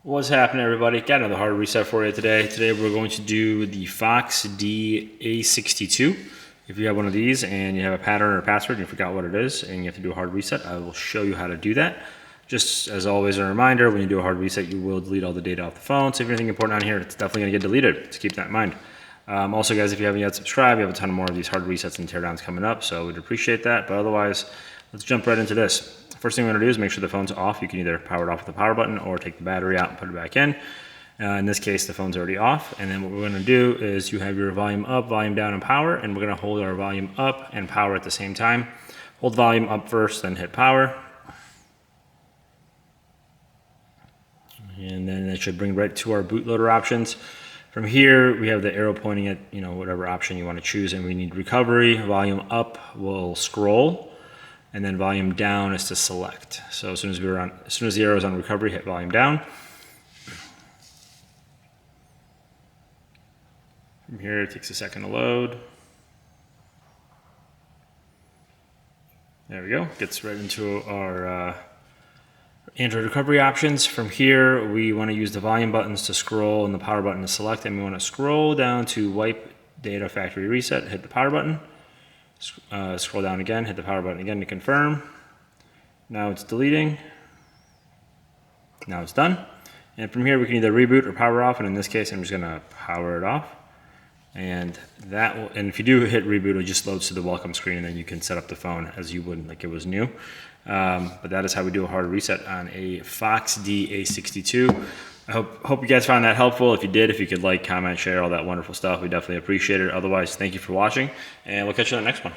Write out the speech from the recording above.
What's happening, everybody? Got another hard reset for you today. Today we're going to do the FOXXD A62. If you have one of these and you have a pattern or a password and you forgot what it is and you have to do a hard reset, I will show you how to do that. Just as always, a reminder, when you do a hard reset, you will delete all the data off the phone. So if anything important on here, it's definitely going to get deleted. So keep that in mind. Also, guys, if you haven't yet subscribed, we have a ton more of these hard resets and teardowns coming up, so we'd appreciate that. But otherwise, let's jump right into this. First thing we're going to do is make sure the phone's off. You can either power it off with the power button or take the battery out and put it back in. In this case, the phone's already off. And then what we're going to do is you have your volume up, volume down, and power. And we're going to hold our volume up and power at the same time. Hold volume up first, then hit power. And then it should bring right to our bootloader options. From here, we have the arrow pointing at whatever option you want to choose, and we need recovery. Volume up will scroll, and then volume down is to select. So as soon as the arrow is on recovery, hit volume down. From here, it takes a second to load. There we go. Gets right into our Android recovery options. From here, we want to use the volume buttons to scroll and the power button to select, and we want to scroll down to wipe data factory reset, hit the power button, scroll down again, hit the power button again to confirm. Now it's deleting. Now it's done. And from here, we can either reboot or power off, and in this case, I'm just going to power it off. And if you do hit reboot, it just loads to the welcome screen, and then you can set up the phone as you would like it was new. But that is how we do a hard reset on a FOXXD A62. I hope you guys found that helpful. If you did, if you could like, comment, share, all that wonderful stuff, we definitely appreciate it. Otherwise, thank you for watching, and we'll catch you on the next one.